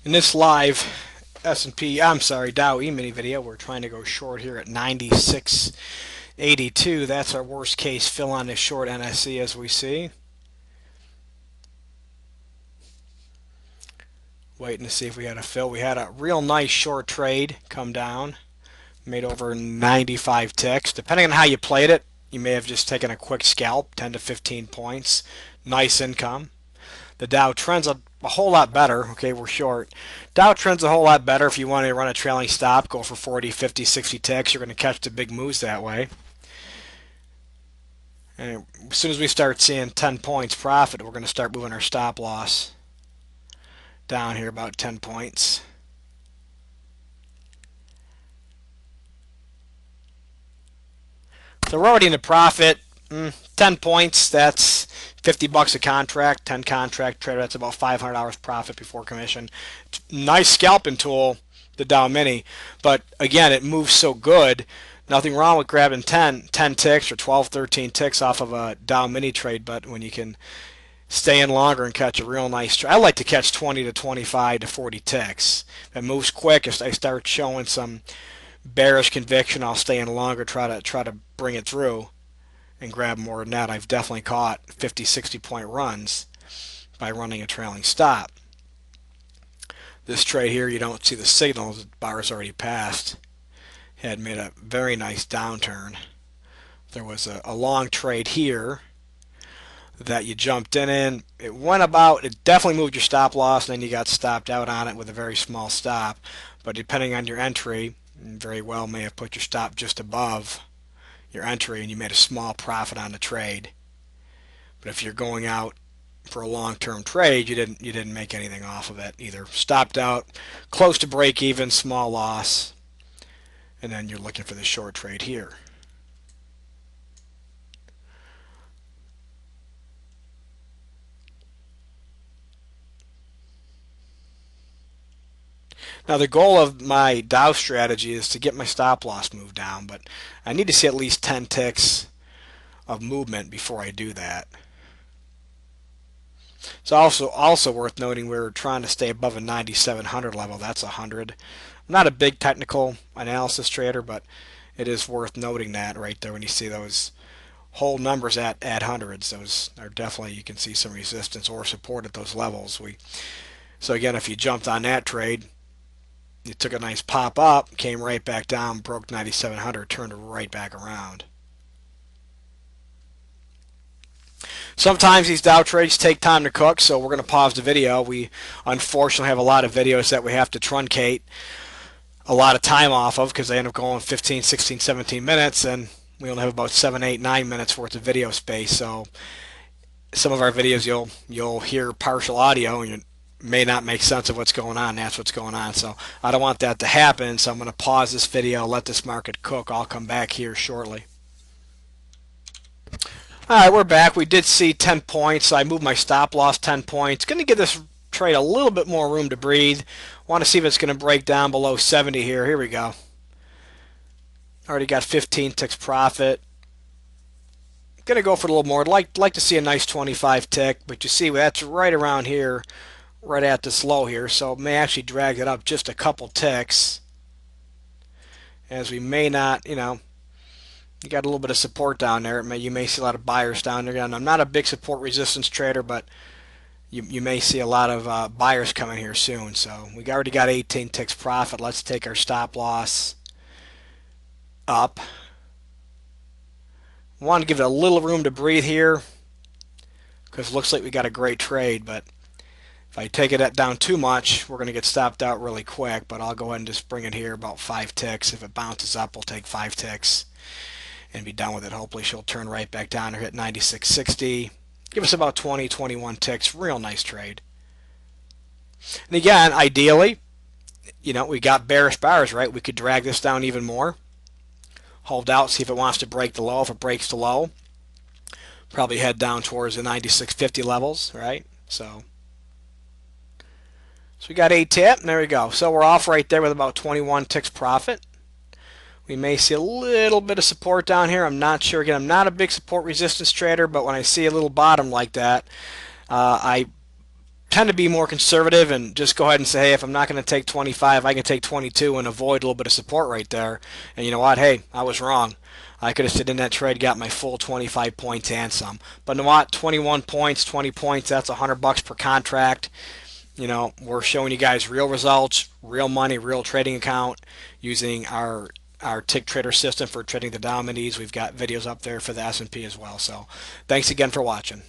In this live Dow E-mini video, we're trying to go short here at 96.82. That's our worst case fill on this short NSE as we see. Waiting to see if we had a fill. We had a real nice short trade come down. Made over 95 ticks. Depending on how you played it, you may have just taken a quick scalp, 10 to 15 points. Nice income. The Dow trends a whole lot better. Okay, we're short. Dow trends a whole lot better if you want to run a trailing stop, go for 40, 50, 60 ticks. You're going to catch the big moves that way. And as soon as we start seeing 10 points profit, we're going to start moving our stop loss down here about 10 points. So we're already in the profit. 10 points, that's $50 a contract. 10 contract trader, that's about $500 profit before commission. Nice scalping tool, the Dow Mini, but again, it moves so good. Nothing wrong with grabbing 10 ticks or 12, 13 ticks off of a Dow Mini trade, but when you can stay in longer and catch a real nice trade. I like to catch 20 to 25 to 40 ticks. If it moves quick, if I start showing some bearish conviction, I'll stay in longer, try to bring it through and grab more than that. I've definitely caught 50, 60 point runs by running a trailing stop. This trade here, you don't see the signal. The bar's already passed. Had made a very nice downturn. There was a long trade here that you jumped in. It went about, it definitely moved your stop loss, and then you got stopped out on it with a very small stop. But depending on your entry, very well may have put your stop just above your entry and you made a small profit on the trade. But if you're going out for a long-term trade, you didn't make anything off of it. Either stopped out close to break even, small loss, and then you're looking for the short trade here. Now the goal of my Dow strategy is to get my stop loss moved down, but I need to see at least 10 ticks of movement before I do that. It's also worth noting we're trying to stay above a 9,700 level. That's 100. I'm not a big technical analysis trader, but it is worth noting that right there when you see those whole numbers at hundreds. Those are definitely, you can see some resistance or support at those levels. So again, if you jumped on that trade, you took a nice pop up, came right back down, broke 9,700, turned right back around. Sometimes these Dow trades take time to cook, so we're going to pause the video. We unfortunately have a lot of videos that we have to truncate a lot of time off of because they end up going 15, 16, 17 minutes, and we only have about 7, 8, 9 minutes worth of video space. So some of our videos you'll hear partial audio and you may not make sense of what's going on. That's what's going on. So I don't want that to happen, so I'm going to pause this video, let this market cook. I'll come back here shortly. Alright, we're back. We did see 10 points, so I moved my stop loss 10 points. Going to give this trade a little bit more room to breathe. Want to see if it's going to break down below 70 here. Here we go. Already got 15 ticks profit. Going to go for a little more. I'd like to see a nice 25 tick, but you see that's right around here, right at this low here, so it may actually drag it up just a couple ticks, as we may not, you got a little bit of support down there. You may see a lot of buyers down there. Again, I'm not a big support resistance trader, but you may see a lot of buyers coming here soon. So we already got 18 ticks profit. Let's take our stop loss up. Want to give it a little room to breathe here because it looks like we got a great trade, but if I take it down too much, we're going to get stopped out really quick. But I'll go ahead and just bring it here about 5 ticks. If it bounces up, we'll take 5 ticks and be done with it. Hopefully she'll turn right back down or hit 96.60. Give us about 20, 21 ticks. Real nice trade. And again, ideally, we got bearish bars, right? We could drag this down even more. Hold out, see if it wants to break the low. If it breaks the low, probably head down towards the 96.50 levels, right? So we got a tip, and there we go. So we're off right there with about 21 ticks profit. We may see a little bit of support down here. I'm not sure. Again, I'm not a big support resistance trader, but when I see a little bottom like that, I tend to be more conservative and just go ahead and say, hey, if I'm not going to take 25, I can take 22 and avoid a little bit of support right there. And you know what? Hey, I was wrong. I could have stayed in that trade, got my full 25 points and some. But you know what? 21 points, 20 points, that's $100 per contract. We're showing you guys real results, real money, real trading account using our tick trader system for trading the Dow minis. We've got videos up there for the S&P as well. So thanks again for watching.